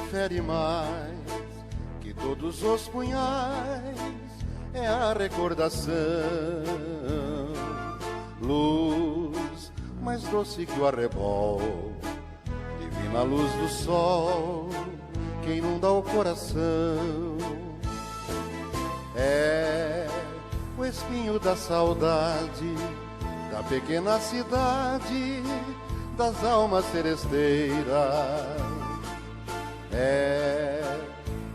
fere mais que todos os punhais é a recordação, luz mais doce que o arrebol, divina luz do sol que inunda o coração. É o espinho da saudade da pequena cidade das almas seresteiras.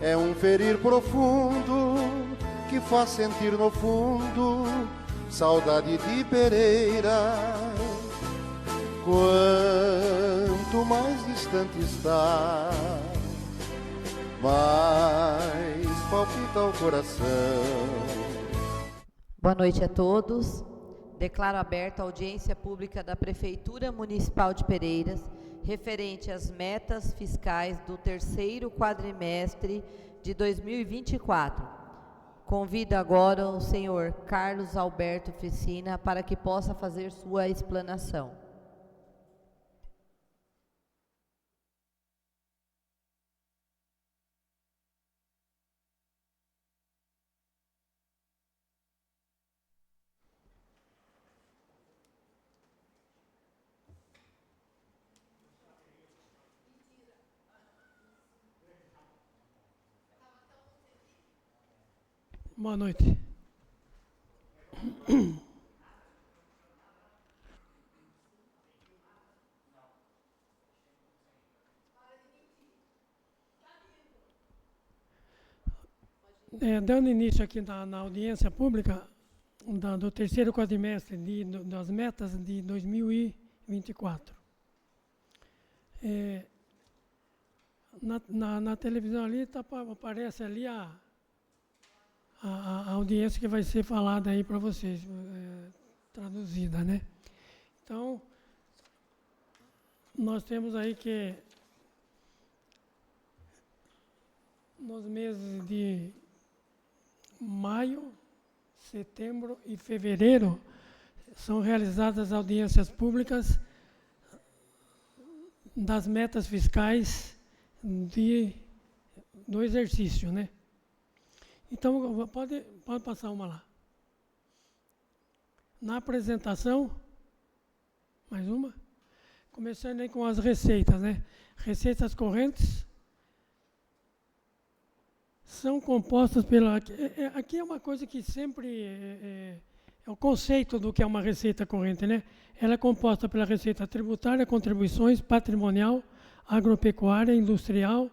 É um ferir profundo que faz sentir no fundo saudade de Pereira. Quanto mais distante está, mais palpita o coração. Boa noite a todos. Declaro aberta a audiência pública da Prefeitura Municipal de Pereiras, referente às metas fiscais do terceiro quadrimestre de 2024. Convido agora o senhor Carlos Alberto Ficina para que possa fazer sua explanação. Boa noite. Dando início aqui na audiência pública do terceiro quadrimestre das metas de 2024. Na televisão ali aparece ali a audiência que vai ser falada aí para vocês, traduzida, né? Então, nós temos aí que nos meses de maio, setembro e fevereiro são realizadas audiências públicas das metas fiscais do exercício, né? Então, pode passar uma lá. Na apresentação, mais uma, começando aí com as receitas, né? Receitas correntes são compostas pela... Aqui é uma coisa que sempre é o conceito do que é uma receita corrente, né? Ela é composta pela receita tributária, contribuições, patrimonial, agropecuária, industrial,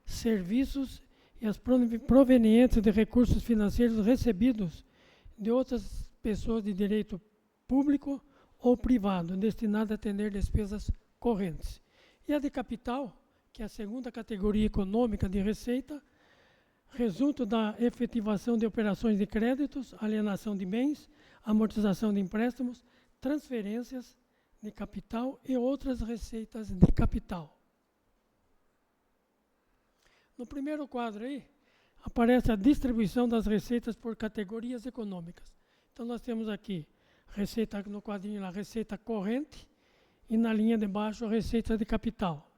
serviços e as provenientes de recursos financeiros recebidos de outras pessoas de direito público ou privado, destinado a atender despesas correntes. E a de capital, que é a segunda categoria econômica de receita, resulta da efetivação de operações de créditos, alienação de bens, amortização de empréstimos, transferências de capital e outras receitas de capital. No primeiro quadro aí, aparece a distribuição das receitas por categorias econômicas. Então, nós temos aqui, receita no quadrinho lá, receita corrente, e na linha de baixo, a receita de capital.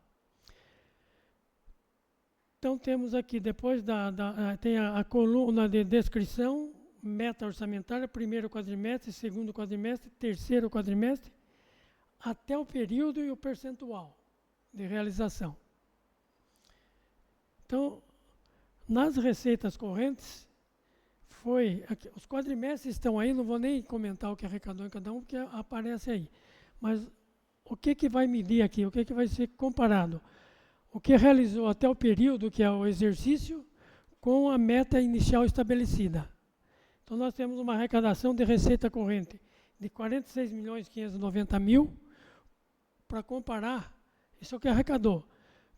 Então, temos aqui, depois tem a coluna de descrição, meta orçamentária, primeiro quadrimestre, segundo quadrimestre, terceiro quadrimestre, até o período e o percentual de realização. Então, nas receitas correntes, os quadrimestres estão aí, não vou nem comentar o que arrecadou em cada um, porque aparece aí. Mas o que vai medir aqui, o que vai ser comparado? O que realizou até o período, que é o exercício, com a meta inicial estabelecida. Então, nós temos uma arrecadação de receita corrente de 46.590.000, para comparar, isso é o que arrecadou.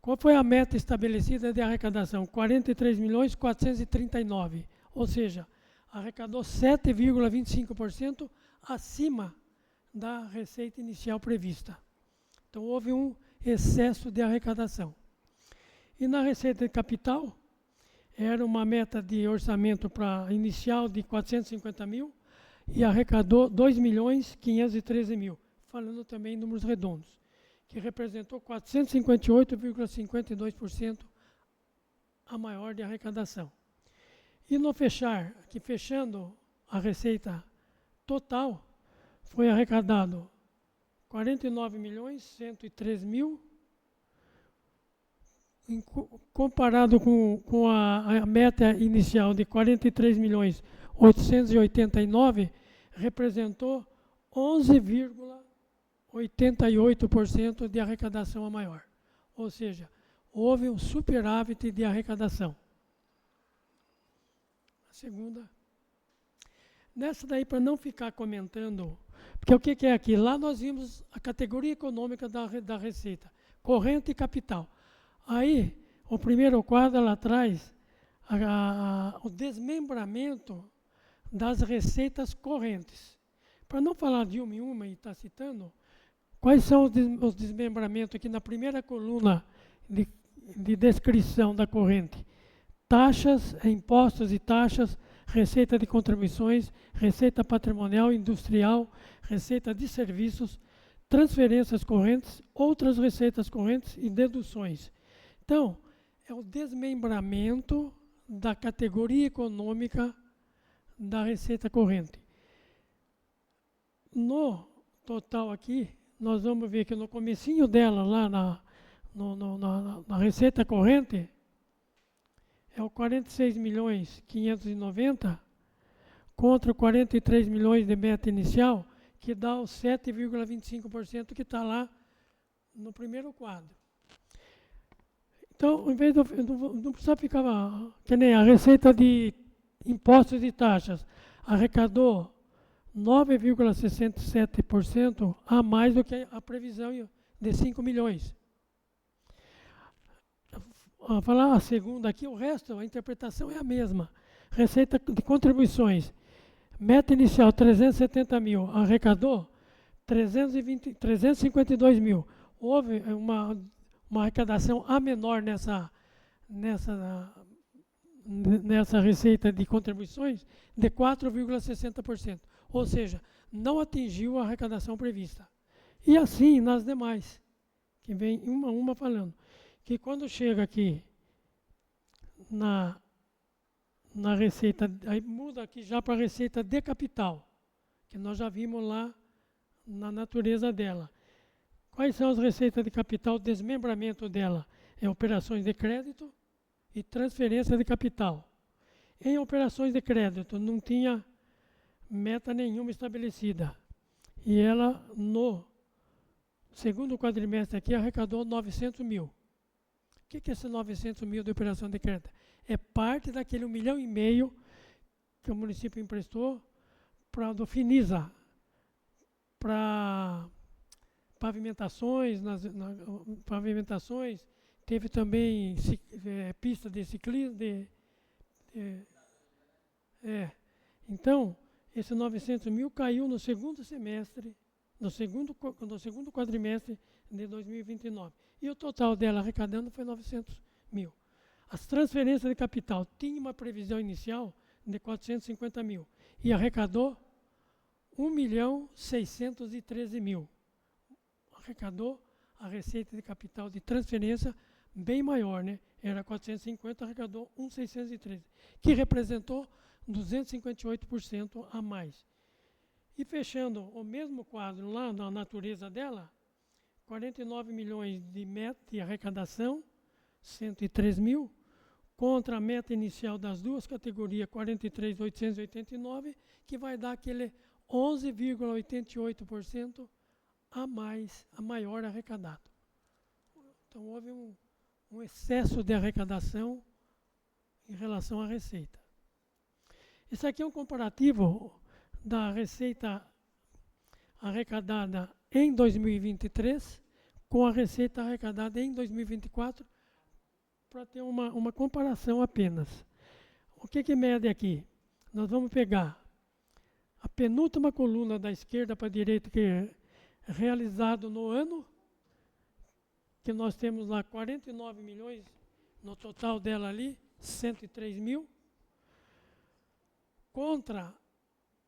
Qual foi a meta estabelecida de arrecadação? 43.439.000, ou seja, arrecadou 7,25% acima da receita inicial prevista. Então, houve um excesso de arrecadação. E na receita de capital, era uma meta de orçamento inicial de 450.000 e arrecadou 2.513.000, falando também em números redondos, que representou 458,52% a maior de arrecadação. E no fechar, aqui fechando a receita total, foi arrecadado 49.103.000, comparado com a meta inicial de 43.889.000, representou 11,88% de arrecadação a maior. Ou seja, houve um superávit de arrecadação. A segunda. Nessa daí, para não ficar comentando, porque o que é aqui? Lá nós vimos a categoria econômica da receita, corrente e capital. Aí, o primeiro quadro lá atrás, o desmembramento das receitas correntes. Para não falar de uma em uma e estar citando, quais são os desmembramentos aqui na primeira coluna de descrição da corrente? Taxas, impostos e taxas, receita de contribuições, receita patrimonial, industrial, receita de serviços, transferências correntes, outras receitas correntes e deduções. Então, é o desmembramento da categoria econômica da receita corrente. No total aqui, nós vamos ver que no comecinho dela, lá na receita corrente, é o 46.590.000 contra 43 milhões de meta inicial, que dá o 7,25% que está lá no primeiro quadro. Então, em vez de não precisa ficar que nem a receita de impostos e taxas arrecadou 9,67% a mais do que a previsão de 5 milhões. Vou falar a segunda aqui, o resto, a interpretação é a mesma. Receita de contribuições, meta inicial 370.000, arrecadou 352.000. Houve uma arrecadação a menor nessa receita de contribuições de 4,60%. Ou seja, não atingiu a arrecadação prevista. E assim nas demais, que vem uma a uma falando. Que quando chega aqui na receita, aí muda aqui já para a receita de capital, que nós já vimos lá na natureza dela. Quais são as receitas de capital? Desmembramento dela é operações de crédito e transferência de capital. Em operações de crédito não tinha meta nenhuma estabelecida. E ela, no segundo quadrimestre aqui, arrecadou 900 mil. O que é esse 900 mil de operação de crédito? É parte daquele 1,5 milhão que o município emprestou do Finisa, para pavimentações, pavimentações, teve também pista de ciclismo. Então, esse 900 mil caiu no segundo semestre, no segundo quadrimestre de 2029. E o total dela arrecadando foi 900 mil. As transferências de capital tinham uma previsão inicial de 450 mil e arrecadou 1.613.000. Arrecadou a receita de capital de transferência bem maior, né? Era 450, arrecadou 1.613, que representou 258% a mais. E fechando o mesmo quadro lá na natureza dela, 49 milhões de meta de arrecadação, 103 mil, contra a meta inicial das duas categorias, 43.889, que vai dar aquele 11,88% a mais, a maior arrecadado. Então houve um excesso de arrecadação em relação à receita. Isso aqui é um comparativo da receita arrecadada em 2023 com a receita arrecadada em 2024, para ter uma comparação apenas. O que mede aqui? Nós vamos pegar a penúltima coluna da esquerda para a direita, que é realizado no ano, que nós temos lá 49 milhões, no total dela ali, 103 mil, contra,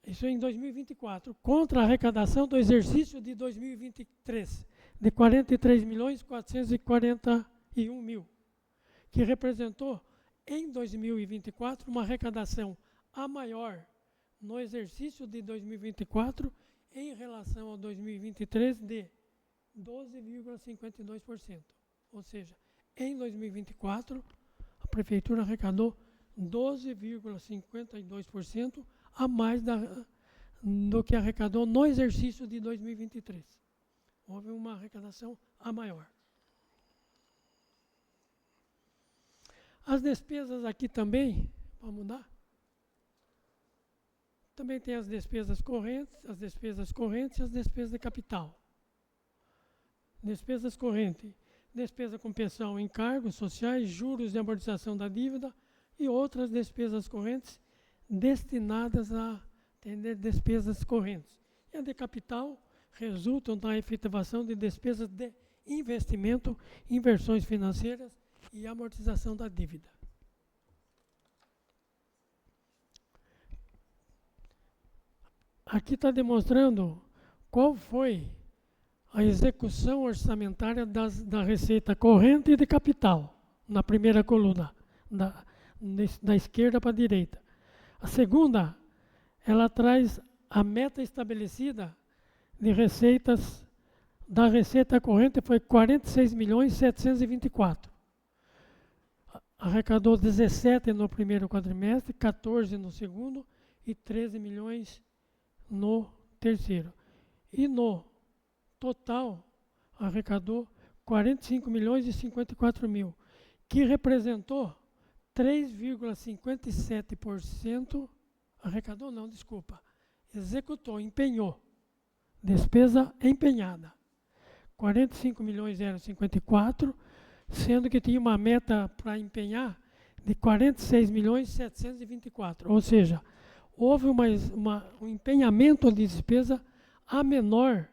isso é em 2024, contra a arrecadação do exercício de 2023, de 43.441.000, que representou em 2024, uma arrecadação a maior no exercício de 2024 em relação ao 2023 de 12,52%. Ou seja, em 2024, a Prefeitura arrecadou 12,52% a mais do que arrecadou no exercício de 2023. Houve uma arrecadação a maior. As despesas aqui também, vamos mudar? Também tem as despesas correntes e as despesas de capital. Despesas correntes, despesa com pensão, encargos sociais, juros de amortização da dívida e outras despesas correntes destinadas a atender despesas correntes. E a de capital resultam da efetivação de despesas de investimento, inversões financeiras e amortização da dívida. Aqui está demonstrando qual foi a execução orçamentária da receita corrente e de capital, na primeira coluna, da esquerda para a direita. A segunda, ela traz a meta estabelecida de receitas, da receita corrente foi 46.724. Arrecadou 17 no primeiro quadrimestre, 14 no segundo e 13 milhões no terceiro. E no total, arrecadou 45 milhões e 54 mil, que representou 3,57%, arrecadou não, desculpa, executou, empenhou, despesa empenhada, 45 milhões 054, sendo que tinha uma meta para empenhar de 46 milhões 724, ou seja, houve um empenhamento de despesa a menor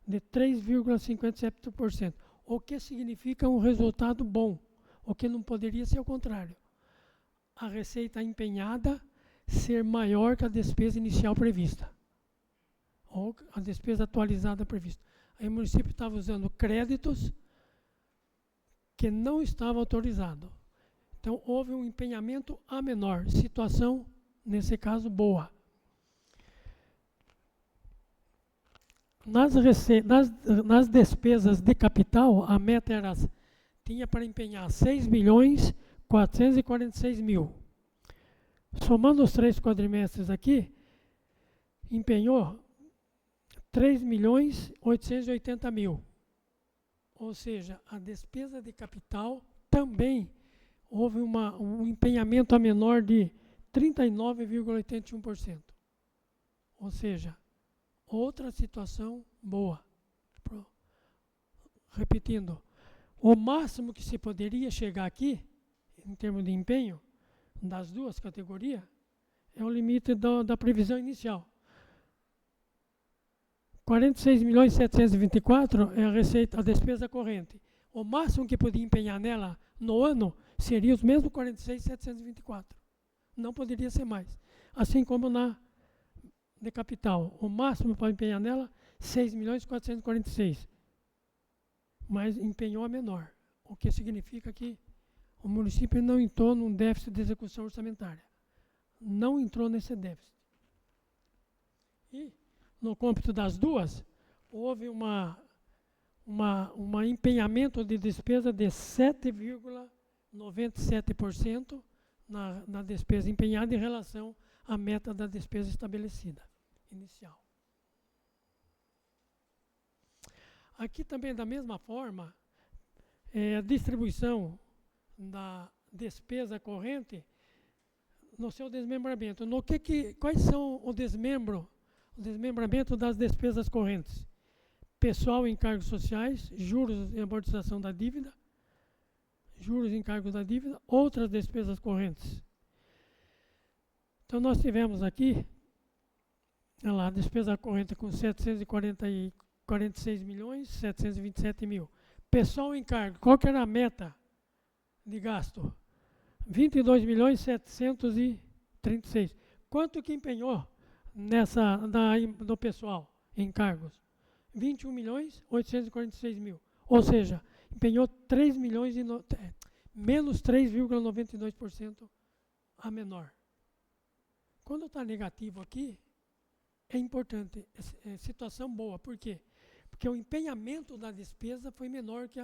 de 3,57%, o que significa um resultado bom, o que não poderia ser o contrário. A receita empenhada ser maior que a despesa inicial prevista, ou a despesa atualizada prevista. Aí o município estava usando créditos que não estavam autorizados. Então, houve um empenhamento a menor, situação, nesse caso, boa. Nas despesas de capital, a meta tinha para empenhar 6.446.000. Somando os 3 quadrimestres aqui, empenhou 3.880.000. Ou seja, a despesa de capital também houve um empenhamento a menor de 39,81%. Ou seja, outra situação boa. Repetindo, o máximo que se poderia chegar aqui, em termos de empenho, das duas categorias, é o limite da previsão inicial. 46.724 é a despesa corrente. O máximo que podia empenhar nela no ano seria os mesmos 46.724. Não poderia ser mais. Assim como na de capital. O máximo para empenhar nela, 6.446. Mas empenhou a menor. O que significa que o município não entrou num déficit de execução orçamentária. Não entrou nesse déficit. E no cômputo das duas, houve um empenhamento de despesa de 7,97% na despesa empenhada em relação à meta da despesa estabelecida, inicial. Aqui também, da mesma forma, a distribuição da despesa corrente no seu desmembramento. Quais são o desmembramento das despesas correntes? Pessoal e encargos sociais, juros e amortização da dívida, juros e encargos da dívida, outras despesas correntes. Então, nós tivemos aqui, olha lá, a despesa corrente com 746 milhões, 727 mil. Pessoal e encargo, qual que era a meta de gasto? 22 milhões 736. Quanto que empenhou no pessoal em encargos? 21 milhões 846 mil. Ou seja, empenhou 3 milhões menos 3,92% a menor. Quando está negativo aqui, é importante, é situação boa. Por quê? Porque o empenhamento da despesa foi menor que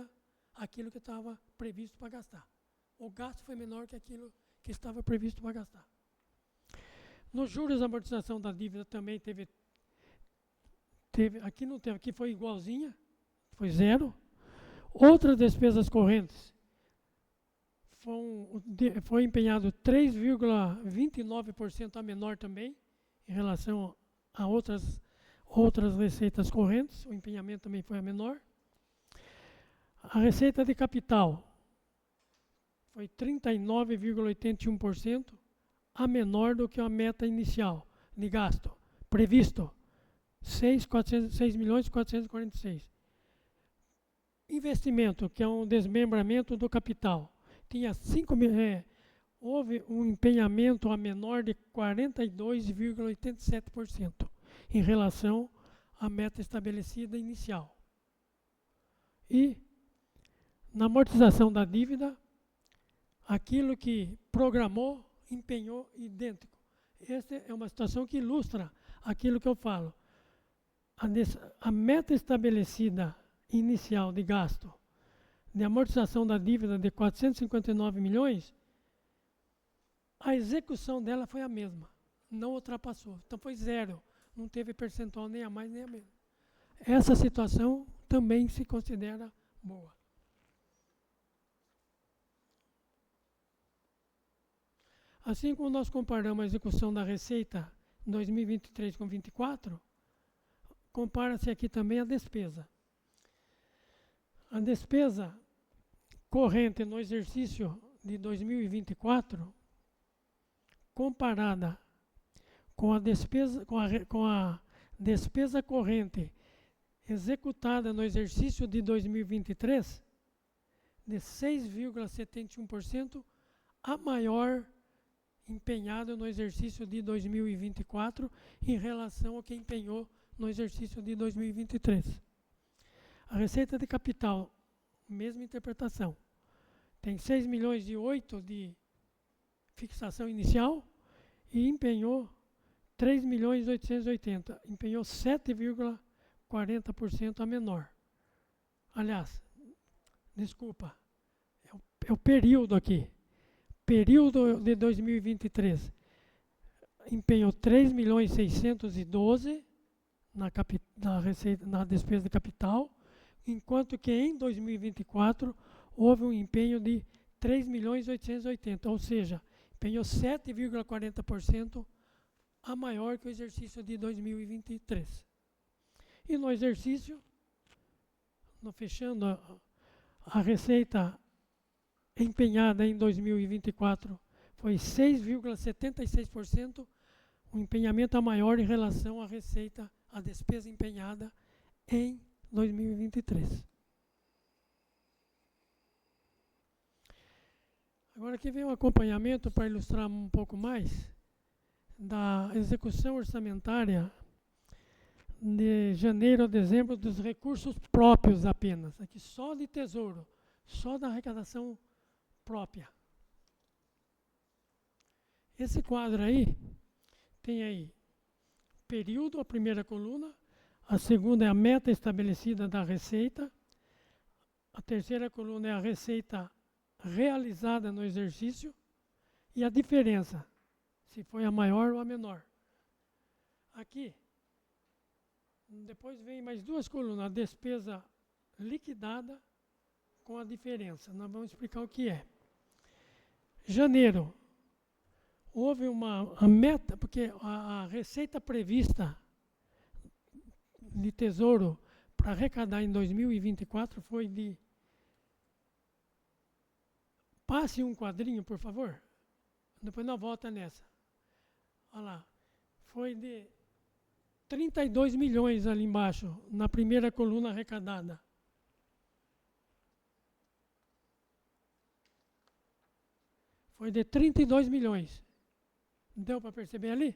aquilo que estava previsto para gastar. O gasto foi menor que aquilo que estava previsto para gastar. Nos juros, a amortização da dívida também teve, aqui não teve, aqui foi igualzinha, foi zero. Outras despesas correntes, foi empenhado 3,29% a menor também, em relação a outras receitas correntes, o empenhamento também foi a menor. A receita de capital foi 39,81%, a menor do que a meta inicial de gasto, previsto, 6.446. Investimento, que é um desmembramento do capital, tinha houve um empenhamento a menor de 42,87% em relação à meta estabelecida inicial. E na amortização da dívida, aquilo que programou, empenhou idêntico. Esta é uma situação que ilustra aquilo que eu falo. A meta estabelecida inicial de gasto de amortização da dívida de 459 milhões, a execução dela foi a mesma, não ultrapassou. Então foi zero, não teve percentual nem a mais nem a menos. Essa situação também se considera boa. Assim como nós comparamos a execução da receita 2023 com 2024, compara-se aqui também a despesa. A despesa corrente no exercício de 2024, comparada com a despesa corrente executada no exercício de 2023, de 6,71%, a maior empenhada no exercício de 2024 em relação ao que empenhou no exercício de 2023. A receita de capital, mesma interpretação. Tem 6 milhões e 8 de fixação inicial e empenhou 3 milhões e 880. Empenhou 7,40% a menor. Aliás, desculpa, é o período aqui. Período de 2023. Empenhou 3 milhões e 612 na despesa de capital, enquanto que em 2024 houve um empenho de 3 milhões e 880, ou seja, empenhou 7,40% a maior que o exercício de 2023. E no exercício, fechando a receita empenhada em 2024 foi 6,76%, um empenhamento a maior em relação à receita, à despesa empenhada em 2023. Agora aqui vem um acompanhamento para ilustrar um pouco mais da execução orçamentária de janeiro a dezembro dos recursos próprios apenas, aqui só de tesouro, só da arrecadação própria. Esse quadro aí, tem aí período, a primeira coluna, a segunda é a meta estabelecida da receita, a terceira coluna é a receita realizada no exercício e a diferença, se foi a maior ou a menor. Aqui, depois vem mais duas colunas, a despesa liquidada com a diferença. Nós vamos explicar o que é. Janeiro, houve a meta, porque a receita prevista de tesouro para arrecadar em 2024 foi de... Passe um quadrinho, por favor. Depois nós volta nessa. Olha lá. Foi de 32 milhões ali embaixo, na primeira coluna arrecadada. Foi de 32 milhões. Deu para perceber ali?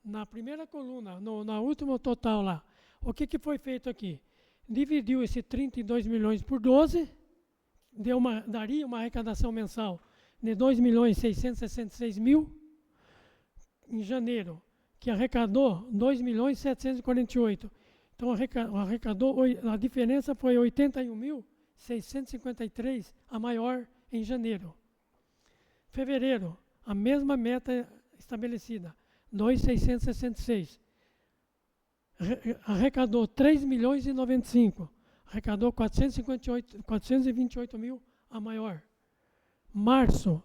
Na primeira coluna, na última total lá. O que foi feito aqui? Dividiu esse 32 milhões por 12, daria uma arrecadação mensal de 2.666.000 em janeiro, que arrecadou 2.748.000. Então arrecadou, a diferença foi 81.653, a maior em janeiro. Fevereiro, a mesma meta estabelecida, 2.666. Arrecadou 3.095.000, arrecadou 428.000, a maior. Março,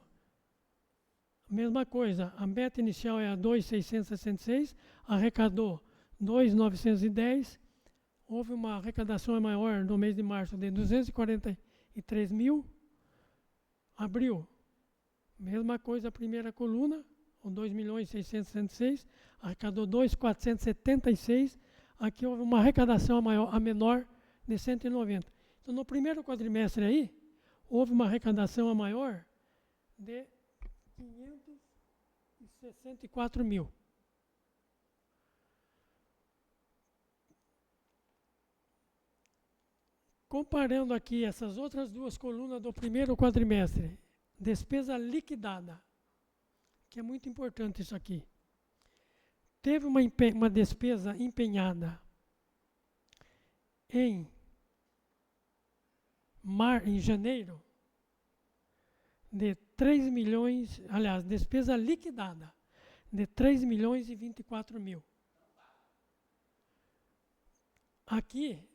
mesma coisa, a meta inicial é a 2.666, arrecadou 2.910, houve uma arrecadação maior no mês de março de 243.000. Abril, mesma coisa, a primeira coluna, com 2.666, arrecadou 2.476, aqui houve uma arrecadação a menor de 190. Então, no primeiro quadrimestre aí, houve uma arrecadação a maior de 564.000. Comparando aqui essas outras duas colunas do primeiro quadrimestre, despesa liquidada, que é muito importante isso aqui. Teve uma despesa empenhada em janeiro de 3 milhões, aliás, despesa liquidada de 3.024.000. Aqui,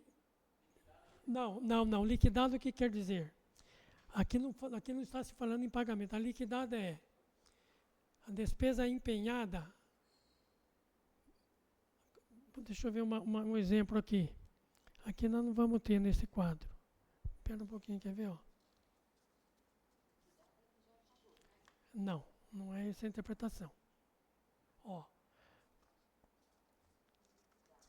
não, liquidado o que quer dizer? Aqui não está se falando em pagamento, a liquidada é a despesa empenhada. Deixa eu ver um exemplo aqui. Aqui nós não vamos ter nesse quadro. Espera um pouquinho, quer ver? Ó. Não é essa a interpretação. Ó.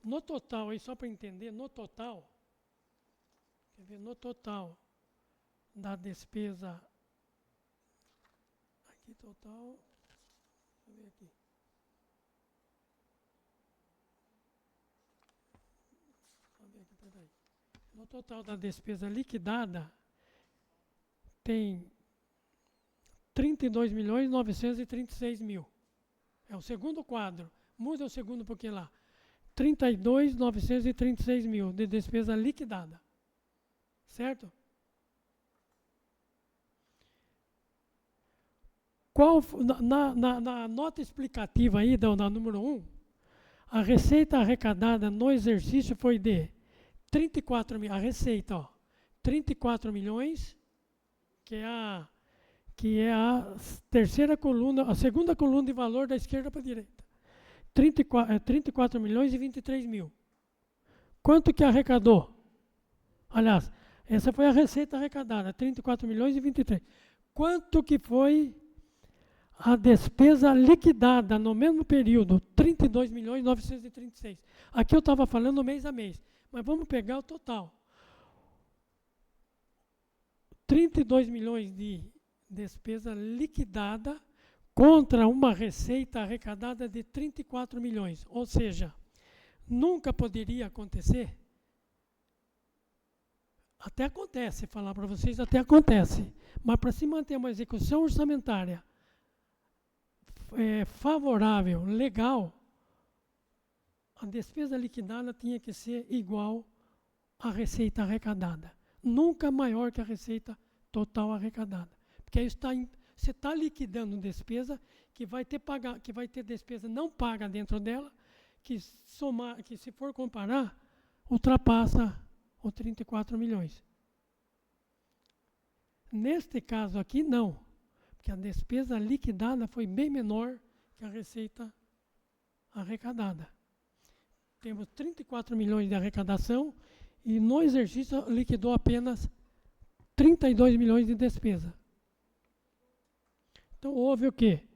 No total, aí só para entender, no total, quer ver, no total da despesa, aqui total, deixa eu ver aqui. No total da despesa liquidada, tem 32.936.000. É o segundo quadro. Muda o segundo um pouquinho lá. 32.936.000 de despesa liquidada. Certo? Na nota explicativa aí, da número 1, a receita arrecadada no exercício foi de 34 mil, a receita, ó, 34 milhões, que é a terceira coluna, a segunda coluna de valor da esquerda para a direita. 34 milhões e 23 mil. Quanto que arrecadou? Aliás, essa foi a receita arrecadada, 34 milhões e 23. Quanto que foi a despesa liquidada no mesmo período? 32 milhões e 936. Aqui eu estava falando mês a mês. Mas vamos pegar o total. 32 milhões de despesa liquidada contra uma receita arrecadada de 34 milhões. Ou seja, nunca poderia acontecer. Até acontece, falar para vocês, até acontece. Mas para se manter uma execução orçamentária favorável, legal, a despesa liquidada tinha que ser igual à receita arrecadada. Nunca maior que a receita total arrecadada. Porque aí você está liquidando despesa que vai ter despesa não paga dentro dela, que se for comparar, ultrapassa os 34 milhões. Neste caso aqui, não. Porque a despesa liquidada foi bem menor que a receita arrecadada. Temos 34 milhões de arrecadação e no exercício liquidou apenas 32 milhões de despesa. Então houve o quê?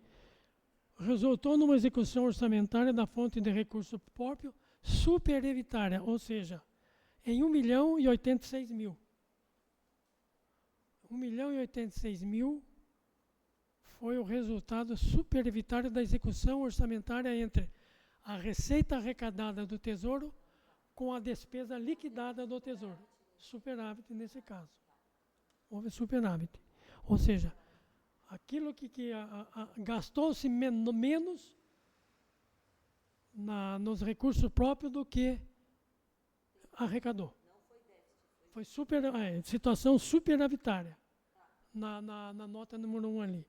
Resultou numa execução orçamentária da fonte de recurso próprio superevitária, ou seja, em 1.086.000. 1.086.000 foi o resultado superevitário da execução orçamentária entre a receita arrecadada do Tesouro com a despesa liquidada do Tesouro. Superávit nesse caso. houve superávit. Ou seja, aquilo que gastou-se menos nos recursos próprios do que arrecadou. Foi situação superavitária na nota número 1 ali.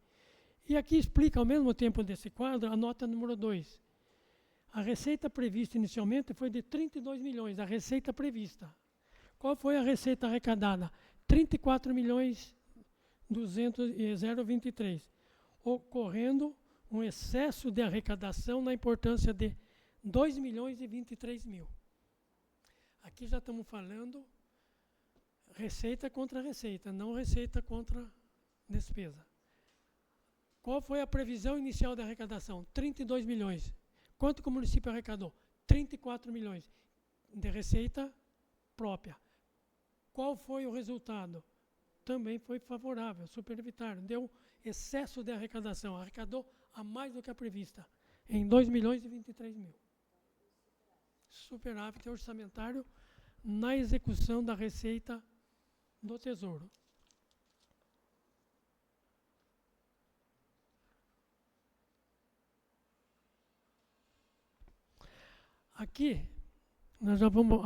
E aqui explica ao mesmo tempo desse quadro a nota número 2. A receita prevista inicialmente foi de 32 milhões, a receita prevista. Qual foi a receita arrecadada? 34 milhões 023, ocorrendo um excesso de arrecadação na importância de 2 milhões e 23 mil. Aqui já estamos falando receita contra receita, não receita contra despesa. Qual foi a previsão inicial da arrecadação? 32 milhões. Quanto que o município arrecadou? 34 milhões de receita própria. Qual foi o resultado? Também foi favorável, superavitário. Deu excesso de arrecadação. Arrecadou a mais do que a prevista, em 2 milhões e 23 mil. Superávit orçamentário na execução da receita do Tesouro. Aqui, nós já vamos,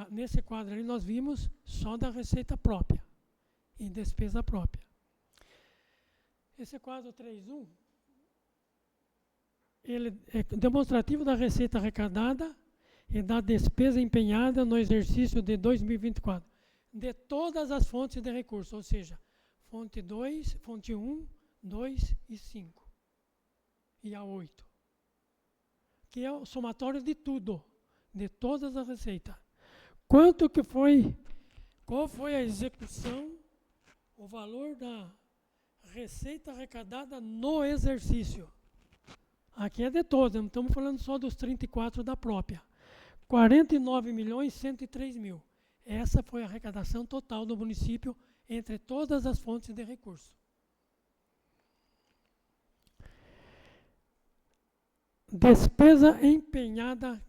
nesse quadro ali, nós vimos só da receita própria e despesa própria. Esse quadro 3.1, ele é demonstrativo da receita arrecadada e da despesa empenhada no exercício de 2024, de todas as fontes de recursos, ou seja, fonte 2, fonte 1, 2 e 5, e a 8. Que é o somatório de tudo, de todas as receitas. Quanto que foi, qual foi a execução, o valor da receita arrecadada no exercício? Aqui é de todas, não estamos falando só dos 34 da própria. 49 milhões 103 mil. Essa foi a arrecadação total do município entre todas as fontes de recurso. Despesa empenhada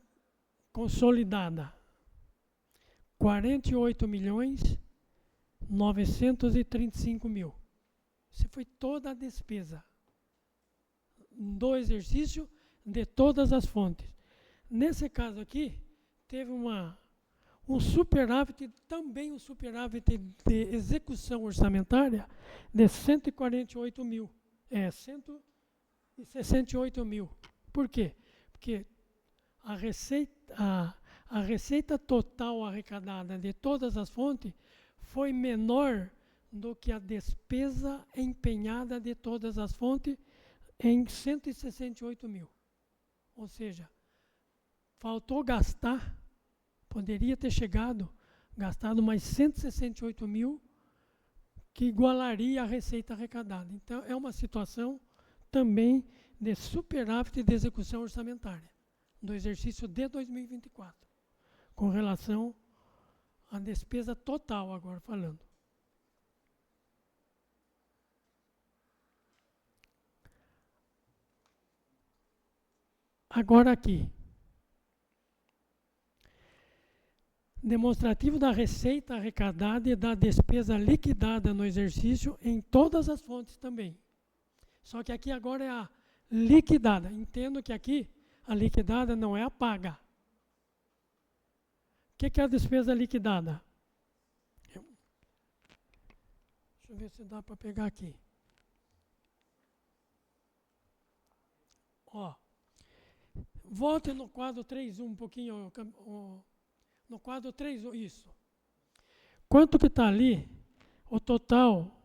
consolidada, 48 milhões 935 mil. Isso foi toda a despesa do exercício de todas as fontes. Nesse caso aqui, teve um superávit, também um superávit de execução orçamentária de 148 mil. 168 mil. Por quê? Porque a receita total arrecadada de todas as fontes foi menor do que a despesa empenhada de todas as fontes em 168 mil. Ou seja, faltou gastar, poderia ter gastado mais 168 mil, que igualaria a receita arrecadada. Então, é uma situação também de superávit de execução orçamentária do exercício de 2024, com relação à despesa total, agora falando. Agora aqui, demonstrativo da receita arrecadada e da despesa liquidada no exercício em todas as fontes também. Só que aqui agora é a liquidada. Entendo que aqui a liquidada não é a paga. O que é a despesa liquidada? Deixa eu ver se dá para pegar aqui. Ó, volte no quadro 3.1 um pouquinho. No quadro 3.1, isso. Quanto que está ali o total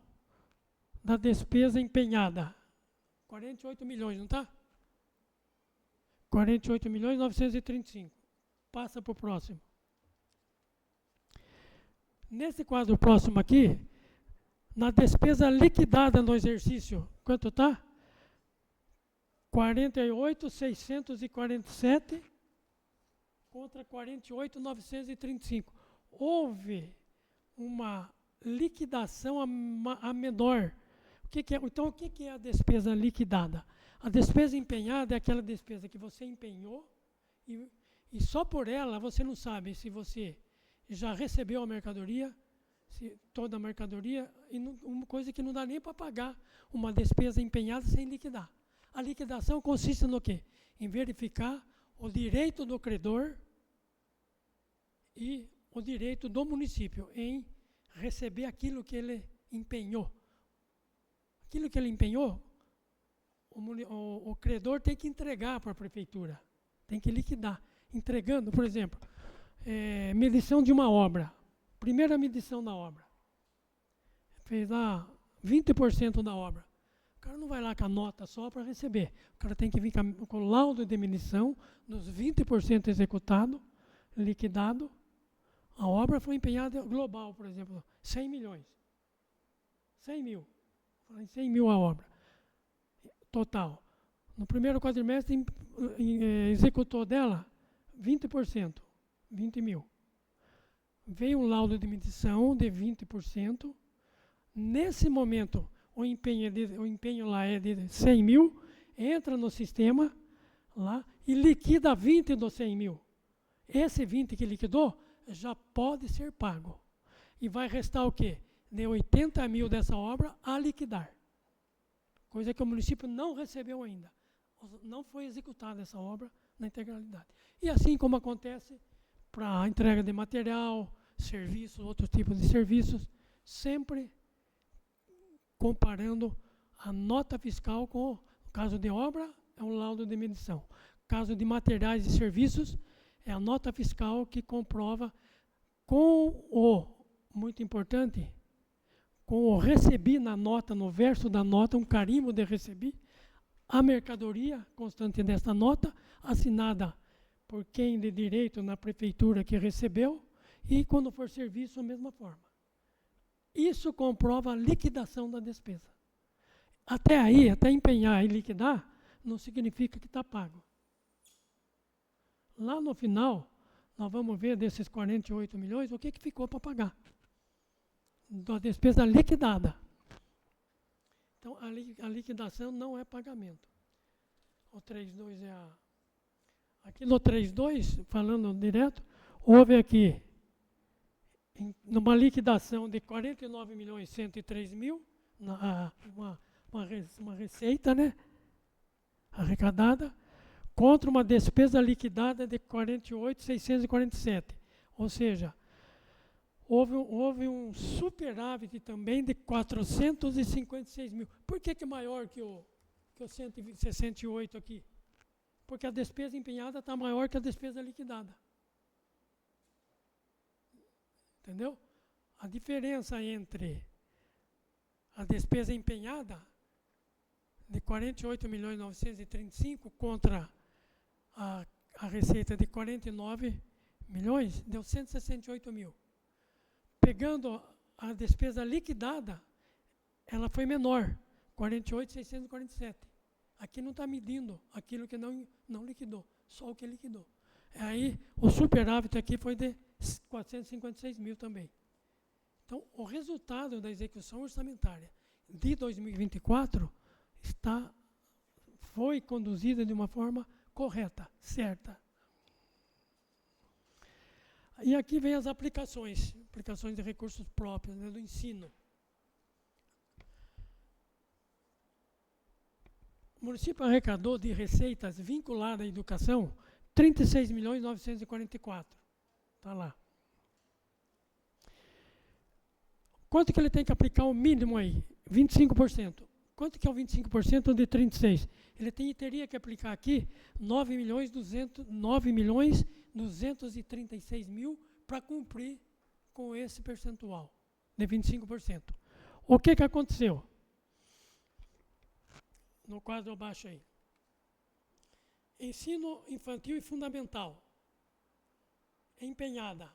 da despesa empenhada? 48 milhões, não está? 48 milhões 935. Passa para o próximo. Nesse quadro próximo aqui, na despesa liquidada no exercício, quanto está? 48.647 contra 48.935. Houve uma liquidação a menor. Então, o que é a despesa liquidada? A despesa empenhada é aquela despesa que você empenhou e só por ela você não sabe se você já recebeu a mercadoria, toda a mercadoria, e uma coisa que não dá nem para pagar uma despesa empenhada sem liquidar. A liquidação consiste no quê? Em verificar o direito do credor e o direito do município em receber aquilo que ele empenhou. Aquilo que ele empenhou, o credor tem que entregar para a prefeitura, tem que liquidar. Entregando, por exemplo, medição de uma obra, primeira medição da obra, fez lá 20% da obra. O cara não vai lá com a nota só para receber, o cara tem que vir com o laudo de medição dos 20% executado, liquidado. A obra foi empenhada global, por exemplo, 100 milhões. 100 mil. 100 mil a obra. Total. No primeiro quadrimestre, executou dela 20%. 20 mil. Veio um laudo de medição de 20%. Nesse momento, o empenho lá é de 100 mil, entra no sistema lá e liquida 20 dos 100 mil. Esse 20 que liquidou já pode ser pago. E vai restar o quê? De 80 mil dessa obra a liquidar. Coisa que o município não recebeu ainda. Não foi executada essa obra na integralidade. E assim como acontece para a entrega de material, serviços, outros tipos de serviços, sempre comparando a nota fiscal com, no caso de obra, é um laudo de medição. Caso de materiais e serviços, é a nota fiscal que comprova com o, muito importante, com o recebi na nota, no verso da nota, um carimbo de recebi, a mercadoria constante dessa nota, assinada por quem de direito na prefeitura que recebeu, e quando for serviço, a mesma forma. Isso comprova a liquidação da despesa. Até aí, até empenhar e liquidar, não significa que está pago. Lá no final, nós vamos ver desses 48 milhões, o que ficou para pagar. Da despesa liquidada. Então, a liquidação não é pagamento. O 3.2 é a... Aqui no 3.2, falando direto, houve aqui numa liquidação de 49 milhões 103 mil, uma receita, né, arrecadada, contra uma despesa liquidada de 48.647. Ou seja, houve um superávit também de 456 mil. Por que é maior que o 168 aqui? Porque a despesa empenhada está maior que a despesa liquidada. Entendeu? A diferença entre a despesa empenhada de 48.935 contra a receita de 49 milhões, deu 168 mil. Pegando a despesa liquidada, ela foi menor, 48.647. Aqui não está medindo aquilo que não liquidou, só o que liquidou. Aí o superávit aqui foi de 456 mil também. Então, o resultado da execução orçamentária de 2024 foi conduzido de uma forma correta, certa. E aqui vem as aplicações de recursos próprios, né, do ensino. O município arrecadou de receitas vinculadas à educação 36.944. Está lá. Quanto que ele tem que aplicar o mínimo aí? 25%. Quanto que é o 25% de 36? Ele teria que aplicar aqui 9.236 mil para cumprir com esse percentual de 25%. O que aconteceu? No quadro abaixo aí. Ensino infantil e fundamental. Empenhada.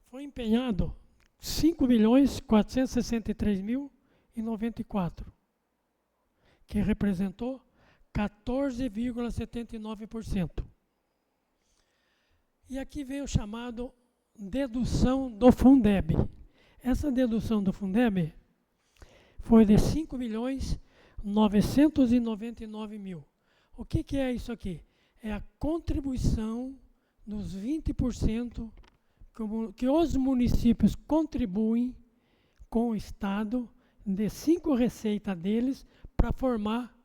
Foi empenhado 5.463.094, que representou 14,79%. E aqui vem o chamado dedução do Fundeb. Essa dedução do Fundeb foi de 5.999.000. O que é isso aqui? É a contribuição dos 20% que os municípios contribuem com o Estado de 5 receitas deles para formar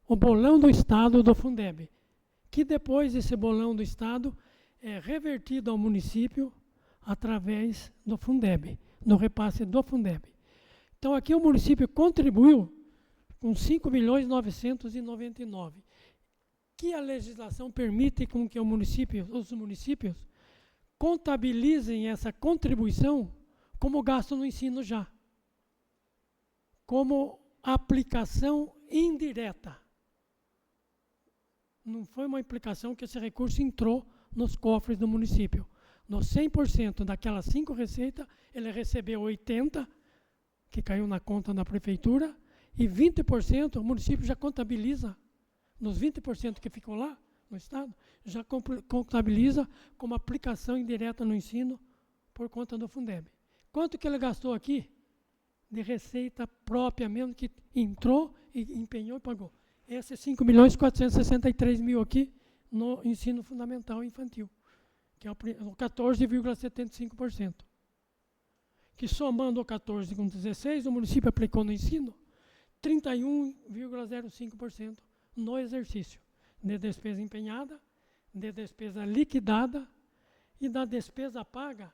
o bolão do Estado do Fundeb, que depois esse bolão do Estado é revertido ao município através do Fundeb, no repasse do Fundeb. Então aqui o município contribuiu com 5.999.000, que a legislação permite com que os municípios contabilizem essa contribuição como gasto no ensino já, como aplicação indireta. Não foi uma aplicação que esse recurso entrou nos cofres do município. Nos 100% daquelas 5 receitas, ele recebeu 80%, que caiu na conta da prefeitura, e 20% o município já contabiliza, nos 20% que ficou lá no Estado, já contabiliza como aplicação indireta no ensino por conta do Fundeb. Quanto que ele gastou aqui? De receita própria mesmo, que entrou, e empenhou e pagou. Esse é 5.463.000 aqui no ensino fundamental e infantil, que é o 14,75%. Que somando o 14 com 16, o município aplicou no ensino 31,05% no exercício de despesa empenhada, de despesa liquidada e da despesa paga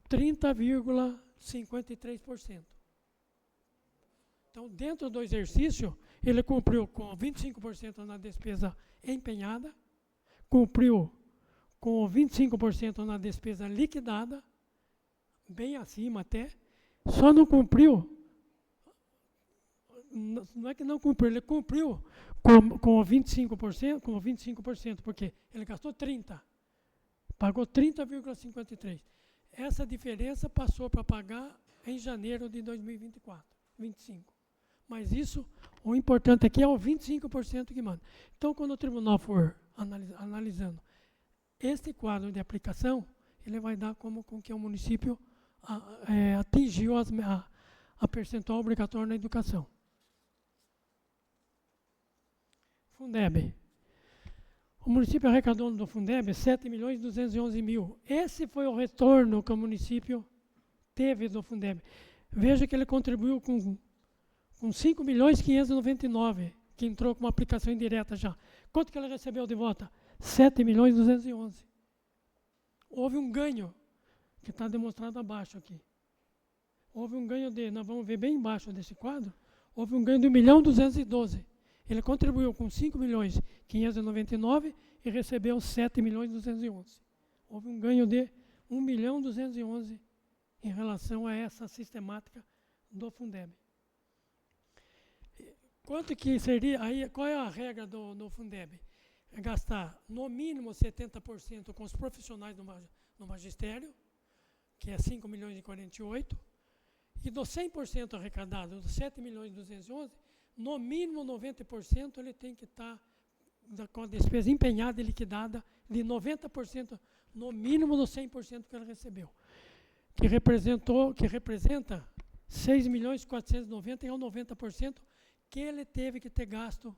30,53%. Então, dentro do exercício, ele cumpriu com 25% na despesa empenhada, cumpriu com 25% na despesa liquidada, bem acima até, só não cumpriu, não é que não cumpriu, ele cumpriu com 25%, porque ele gastou 30%, pagou 30,53%. Essa diferença passou para pagar em janeiro de 2024, 25%. Mas isso, o importante aqui é o 25% que manda. Então, quando o tribunal for analisando este quadro de aplicação, ele vai dar como com que o município atingiu a percentual obrigatória na educação. Fundeb. O município arrecadou do Fundeb 7.211.000. Esse foi o retorno que o município teve do Fundeb. Veja que ele contribuiu com 5.599.000, que entrou com uma aplicação indireta já. Quanto que ele recebeu de volta? 7.211.000. Houve um ganho, que está demonstrado abaixo aqui. Houve um ganho nós vamos ver bem embaixo desse quadro, houve um ganho de 1.212.000. Ele contribuiu com 5.599.000 e recebeu 7.211.000. Houve um ganho de 1.211.000 em relação a essa sistemática do Fundeb. Quanto que seria, aí, qual é a regra do Fundeb? É gastar no mínimo 70% com os profissionais no magistério, que é 5.048.000, e dos 100% arrecadado, dos 7.211.000, no mínimo 90% ele tem que estar com a despesa empenhada e liquidada de 90%, no mínimo dos 100% que ele recebeu, que representa 6.490.000, é o 90% que ele teve que ter gasto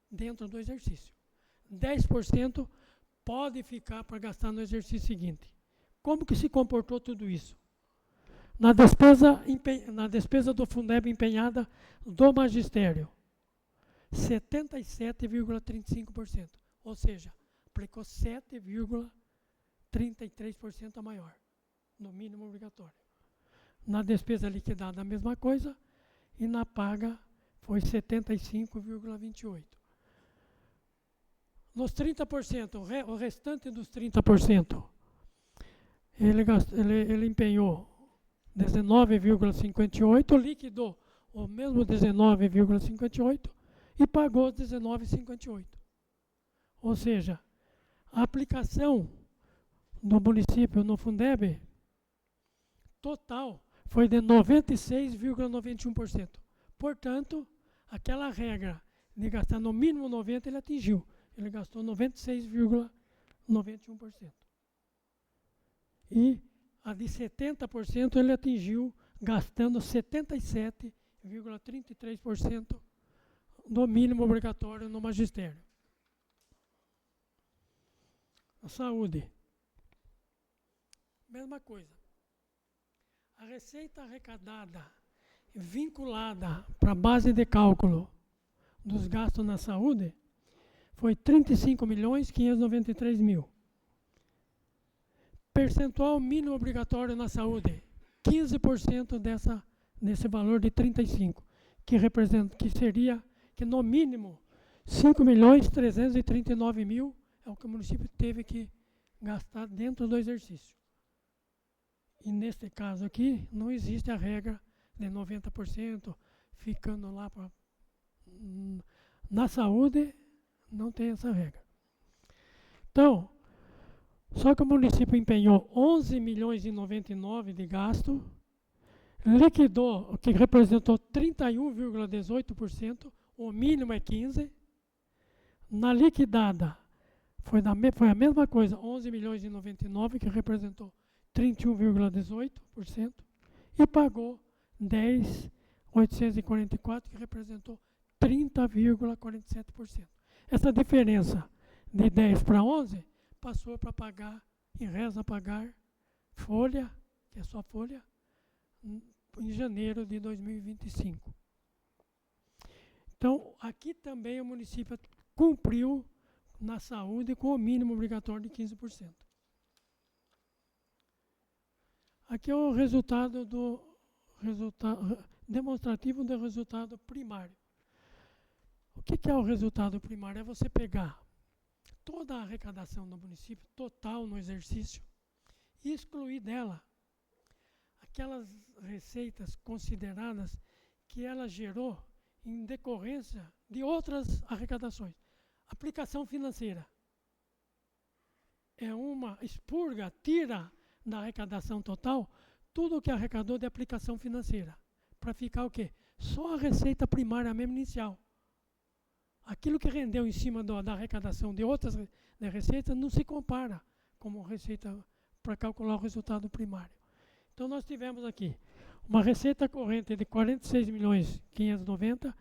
dentro do exercício. 10% pode ficar para gastar no exercício seguinte. Como que se comportou tudo isso? Na despesa do Fundeb empenhada do magistério, 77,35%, ou seja, aplicou 7,33% a maior, no mínimo obrigatório. Na despesa liquidada a mesma coisa, e na paga foi 75,28%. Nos 30%, o restante dos 30%, ele empenhou 19,58%, liquidou o mesmo 19,58% e pagou 19,58%. Ou seja, a aplicação do município no Fundeb total foi de 96,91%. Portanto, aquela regra de gastar no mínimo 90%, ele atingiu. Ele gastou 96,91%. E a de 70% ele atingiu gastando 77,33% do mínimo obrigatório no magistério. A saúde. Mesma coisa. A receita arrecadada, vinculada para a base de cálculo dos gastos na saúde, foi 35.593.000. Percentual mínimo obrigatório na saúde, 15% desse valor de 35, que seria, que no mínimo, 5.339.000 é o que o município teve que gastar dentro do exercício. E neste caso aqui, não existe a regra de 90% ficando lá na saúde, não tem essa regra. Então, só que o município empenhou 11.099.000 de gasto, liquidou, o que representou 31,18%, o mínimo é 15%. Na liquidada, foi a mesma coisa, 11.099.000, que representou 31,18%, e pagou 10.844, que representou 30,47%. Essa diferença de 10 para 11 passou para pagar, em reza pagar, folha, que é só folha, em janeiro de 2025. Então, aqui também o município cumpriu na saúde com o mínimo obrigatório de 15%. Aqui é o demonstrativo do resultado primário. O que é o resultado primário? É você pegar toda a arrecadação do município, total no exercício, e excluir dela aquelas receitas consideradas que ela gerou em decorrência de outras arrecadações. Aplicação financeira. É uma expurga, tira da arrecadação total tudo o que arrecadou de aplicação financeira. Para ficar o quê? Só a receita primária mesmo inicial. Aquilo que rendeu em cima da arrecadação de outras receitas não se compara como receita para calcular o resultado primário. Então nós tivemos aqui uma receita corrente de 46.590.000,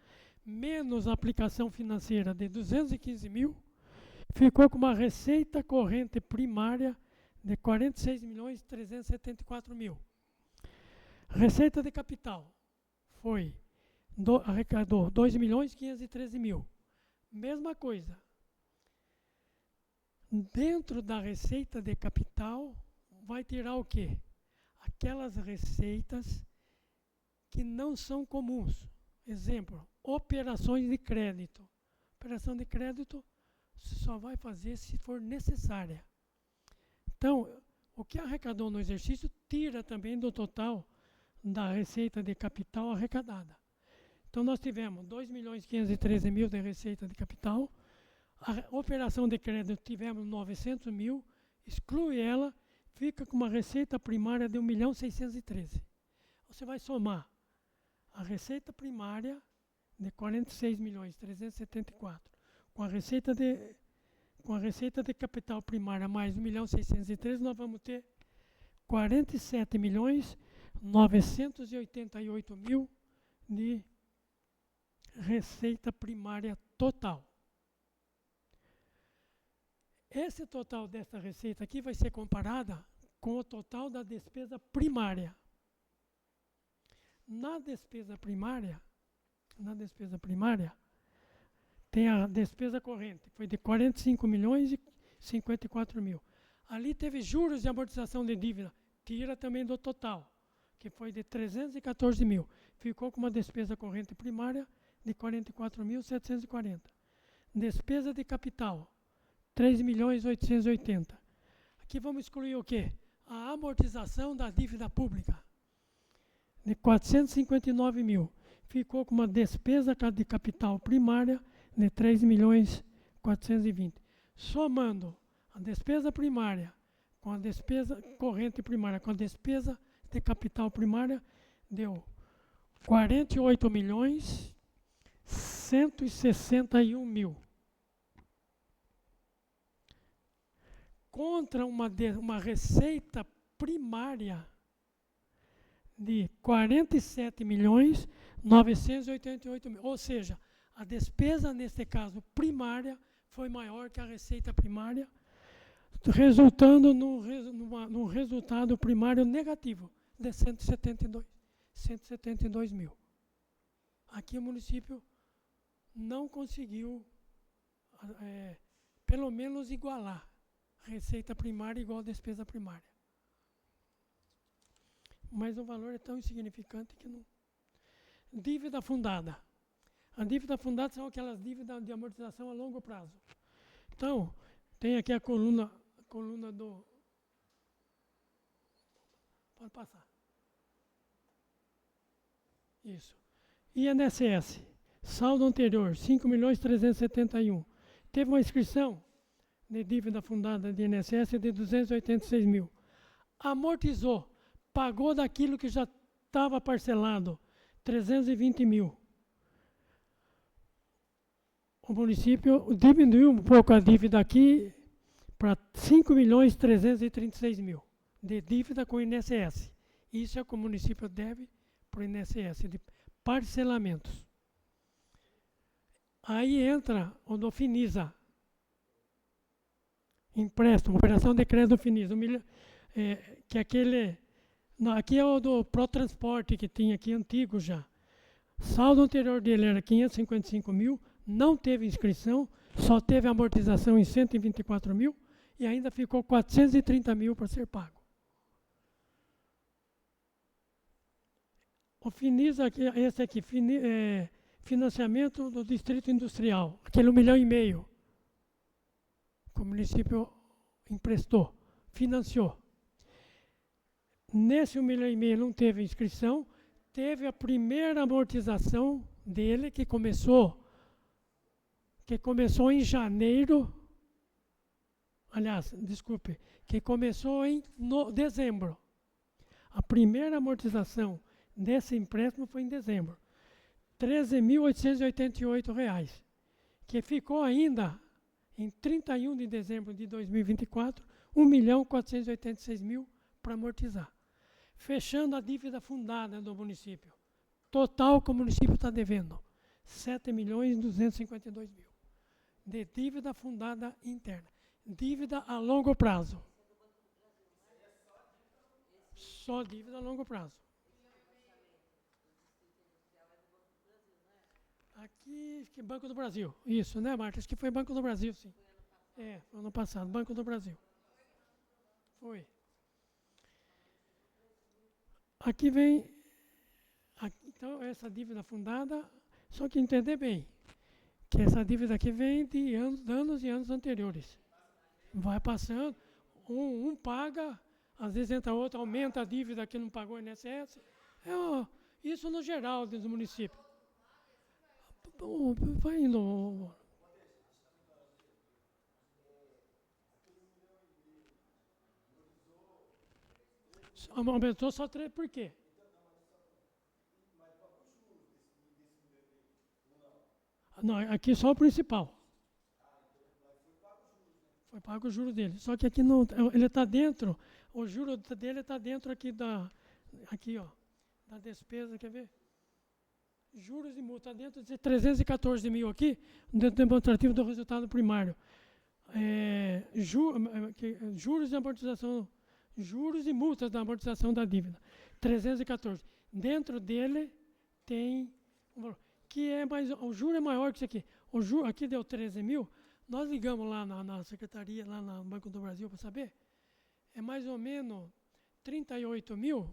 menos a aplicação financeira de 215.000, ficou com uma receita corrente primária de 46.374.000. Receita de capital arrecadou 2.513.000. Mesma coisa. Dentro da receita de capital, vai tirar o quê? Aquelas receitas que não são comuns. Exemplo, operações de crédito. Operação de crédito você só vai fazer se for necessária. Então, o que arrecadou no exercício tira também do total da receita de capital arrecadada. Então, nós tivemos 2.513.000 de receita de capital. A operação de crédito tivemos 900.000, exclui ela, fica com uma receita primária de 1.613.000. Você vai somar a receita primária de 46.374.000 com a receita de capital primária mais 1.613.000, nós vamos ter 47.988.000 de receita primária total. Esse total dessa receita aqui vai ser comparada com o total da despesa primária. Na despesa primária, tem a despesa corrente, foi de 45.054.000. Ali teve juros de amortização de dívida, tira também do total, que foi de 314.000. Ficou com uma despesa corrente primária de 44.740. Despesa de capital, 3.880.000. Aqui vamos excluir o quê? A amortização da dívida pública, de 459.000. Ficou com uma despesa de capital primária de 3.420.000. Somando a despesa primária com a despesa corrente primária com a despesa de capital primária, deu 48.161.000. Contra uma receita primária de 47.988.000. Ou seja, a despesa, neste caso, primária, foi maior que a receita primária, resultando num resultado primário negativo, de 172 mil. Aqui o município não conseguiu, pelo menos, igualar receita primária igual a despesa primária. Mas o valor é tão insignificante que não... Dívida fundada. A dívida fundada são aquelas dívidas de amortização a longo prazo. Então, tem aqui a coluna do... Pode passar. Isso. INSS, saldo anterior, 5.371.000. Teve uma inscrição de dívida fundada de INSS de 286 mil. Amortizou, pagou daquilo que já estava parcelado, 320 mil. O município diminuiu um pouco a dívida aqui para 5.336.000 de dívida com o INSS. Isso é o que o município deve para o INSS, de parcelamentos. Aí entra o do Finisa. Empréstimo, operação de crédito do Finisa. Que aquele... Não, aqui é o do Protransporte, que tinha aqui, antigo já. Saldo anterior dele era 555 mil, não teve inscrição, só teve amortização em 124 mil e ainda ficou 430 mil para ser pago. O Finisa, esse aqui, financiamento do Distrito Industrial, aquele 1,5 milhão que o município emprestou, financiou. Nesse 1,5 milhão não teve inscrição, teve a primeira amortização dele, que começou em janeiro, aliás, desculpe, que começou em dezembro. A primeira amortização desse empréstimo foi em dezembro. R$ 13.888, que ficou ainda em 31 de dezembro de 2024, R$ 1.486.000 para amortizar. Fechando a dívida fundada do município. Total que o município está devendo, R$ 7.252.000. De dívida fundada interna. Dívida a longo prazo. Só dívida a longo prazo. Aqui, que Banco do Brasil. Isso, né, Marta? Acho que foi Banco do Brasil, sim. Foi ano passado, Banco do Brasil. Foi. Aqui vem, então, essa dívida fundada, só que entender bem, que essa dívida aqui vem de anos e anos anteriores. Vai passando, um paga, às vezes entra outro, aumenta a dívida que não pagou o INSS. Isso no geral dos municípios. Vai indo. Aumentou só 3, por quê? Não, aqui só o principal. Foi pago o juro dele. Só que aqui não, ele está dentro, o juro dele está dentro aqui da despesa, quer ver? Juros e multa, está dentro de 314 mil aqui, dentro do demonstrativo do resultado primário. Juros de amortização, juros e multas da amortização da dívida, 314. Dentro dele tem um valor, que é mais, o juro é maior que isso aqui. O juro aqui deu 13 mil, nós ligamos lá na secretaria, lá no Banco do Brasil para saber, é mais ou menos 38 mil,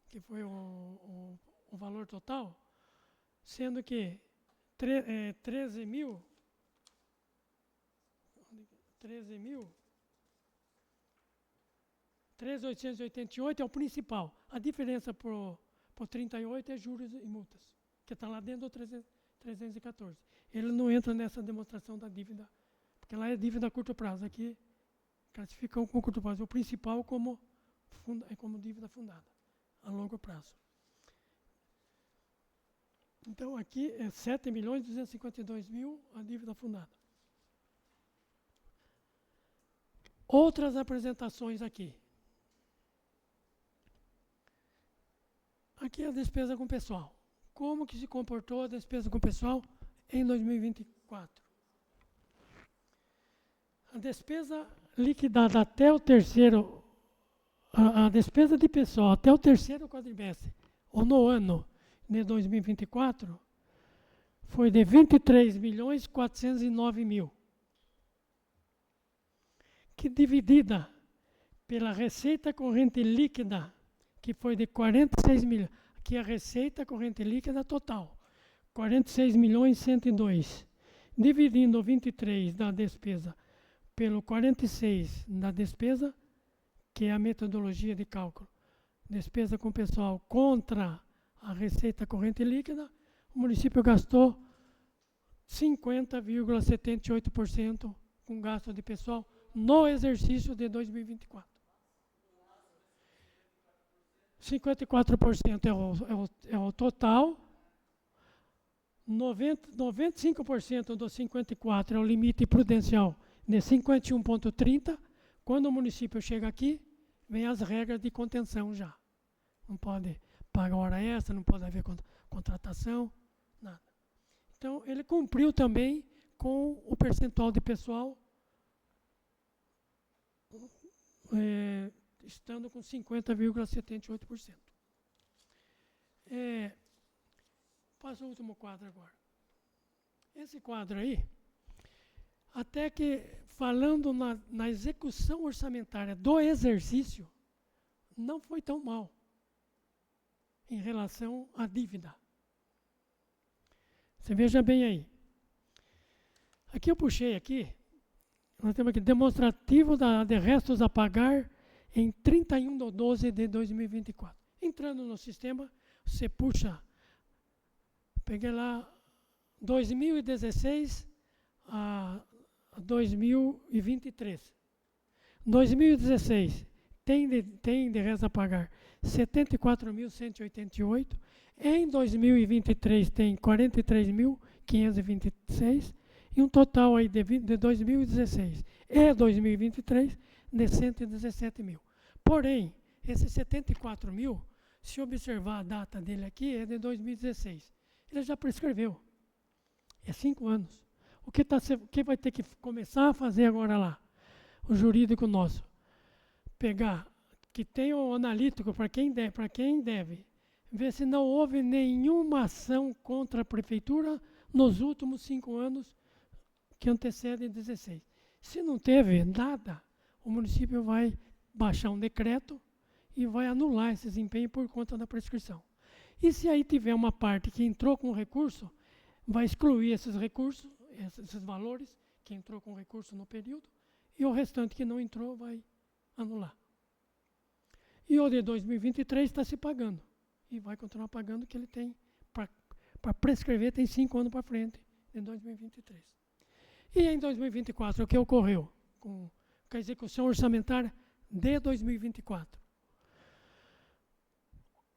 que foi o valor total, sendo que 13.888 é o principal. A diferença por 38 é juros e multas, que está lá dentro do 314. Ele não entra nessa demonstração da dívida, porque lá é dívida a curto prazo. Aqui classificam como curto prazo. O principal como dívida fundada, a longo prazo. Então aqui é 7.252.000 a dívida fundada. Outras apresentações aqui. Aqui é a despesa com pessoal. Como que se comportou a despesa com pessoal em 2024? A despesa liquidada até o terceiro a despesa de pessoal até o terceiro quadrimestre, ou no ano de 2024, foi de 23.409.000, que dividida pela receita corrente líquida, que foi de 46 milhões, que é a receita corrente líquida total, 46.102.000, dividindo 23 da despesa pelo 46 da despesa, que é a metodologia de cálculo, despesa com pessoal contra a receita corrente líquida, o município gastou 50,78% com gasto de pessoal no exercício de 2024. 54% é o total, 95% dos 54% é o limite prudencial de 51,30%. Quando o município chega aqui, vem as regras de contenção já. Não pode pagar hora extra, não pode haver contratação, nada. Então, ele cumpriu também com o percentual de pessoal, estando com 50,78%. Passo o último quadro agora. Esse quadro aí, até que falando na execução orçamentária do exercício, não foi tão mal em relação à dívida. Você veja bem aí. Aqui eu puxei aqui, nós temos aqui demonstrativo de restos a pagar em 31/12 de 2024. Entrando no sistema, você puxa, peguei lá 2016 a 2023. 2016 tem de restos a pagar 74.188. Em 2023 tem 43.526 e um total aí de 2016 e 2023 de 117.000. Porém, esses 74.000, se observar a data dele aqui, é de 2016. Ele já prescreveu. É 5 anos. O que vai ter que começar a fazer agora lá? O jurídico nosso. Pegar, que tem o analítico para quem deve, ver se não houve nenhuma ação contra a prefeitura nos últimos 5 anos que antecedem 16. Se não teve nada, o município vai baixar um decreto e vai anular esse desempenho por conta da prescrição. E se aí tiver uma parte que entrou com recurso, vai excluir esses recursos, esses valores que entrou com recurso no período, e o restante que não entrou vai anular. E o de 2023 está se pagando. E vai continuar pagando, que ele tem, para prescrever, tem 5 anos para frente, em 2023. E em 2024, o que ocorreu com a execução orçamentária de 2024?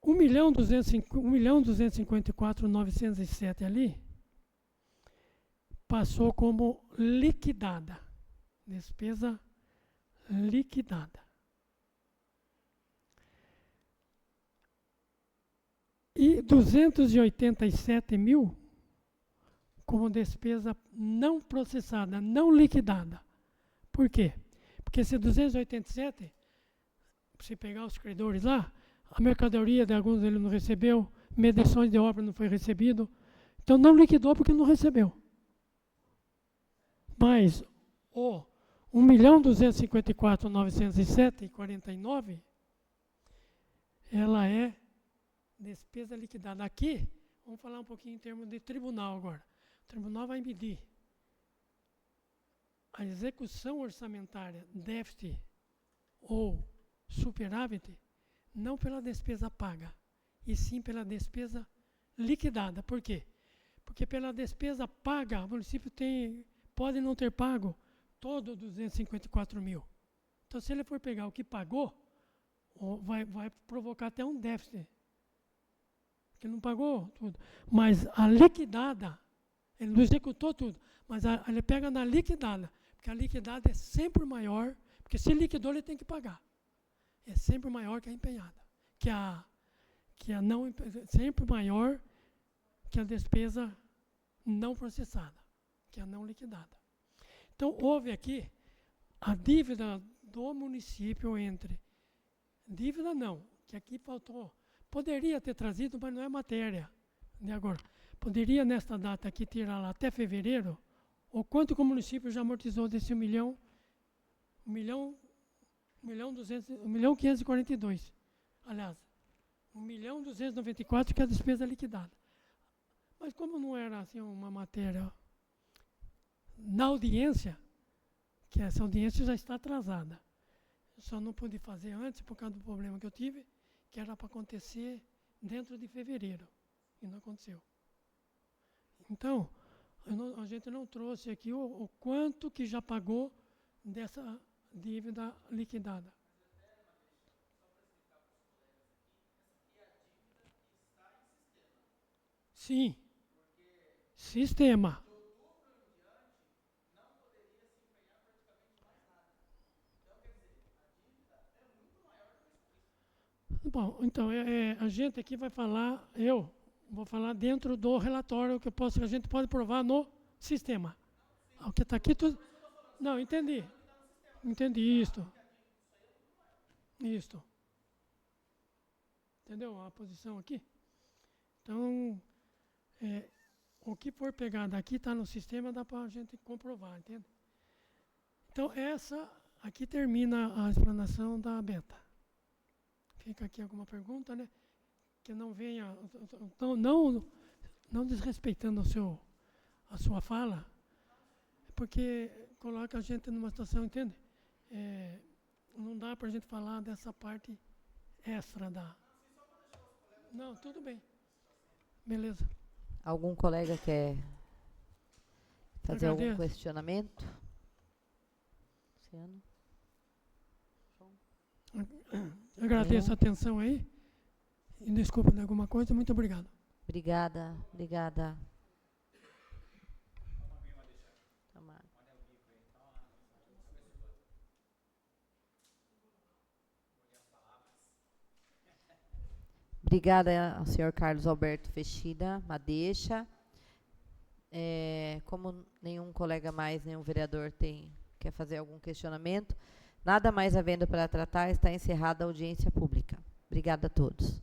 1.254.907 ali passou como liquidada, despesa liquidada. E 287.000 como despesa não processada, não liquidada. Por quê? Porque esse 287, se pegar os credores lá, a mercadoria de alguns ele não recebeu, medições de obra não foi recebido, então não liquidou porque não recebeu. Mas o 1.254.907,49, ela é despesa liquidada. Aqui, vamos falar um pouquinho em termos de tribunal agora. O tribunal vai medir a execução orçamentária, déficit ou superávit, não pela despesa paga, e sim pela despesa liquidada. Por quê? Porque pela despesa paga, o município pode não ter pago todo 254.000. Então, se ele for pegar o que pagou, vai provocar até um déficit. Porque não pagou tudo. Mas a liquidada, ele não executou tudo, mas ele pega na liquidada, porque a liquidada é sempre maior, porque se liquidou ele tem que pagar. É sempre maior que a empenhada, que a não, sempre maior que a despesa não processada, que a não liquidada. Então, houve aqui a dívida do município entre Dívida não, que aqui faltou. Poderia ter trazido, mas não é matéria. De agora, poderia nesta data aqui tirar lá até fevereiro, o quanto que o município já amortizou desse 1.542. Aliás, 1.294 que é a despesa liquidada. Mas como não era assim uma matéria na audiência, que essa audiência já está atrasada. Eu só não pude fazer antes por causa do problema que eu tive, que era para acontecer dentro de fevereiro. E não aconteceu. Então, a gente não trouxe aqui o quanto que já pagou dessa dívida liquidada. Sim. Sistema. Bom, então, a gente aqui vai falar, eu vou falar dentro do relatório que a gente pode provar no sistema. O que está aqui tudo... Não, entendi. Entendi isto. Isto. Entendeu a posição aqui? Então, o que for pegar daqui está no sistema, dá para a gente comprovar, entende? Então, aqui termina a explanação da beta. Fica aqui alguma pergunta, né? Que não venha, não desrespeitando a sua fala, porque coloca a gente numa situação, entende? Não dá para a gente falar dessa parte extra da... Não, tudo bem. Beleza. Algum colega quer fazer algum questionamento? Luciano? Agradeço a atenção aí. E desculpa de alguma coisa. Muito obrigado. Obrigada. Obrigada ao senhor Carlos Alberto Fechida Madeixa. Como nenhum colega mais, nenhum vereador quer fazer algum questionamento, nada mais havendo para tratar, está encerrada a audiência pública. Obrigada a todos.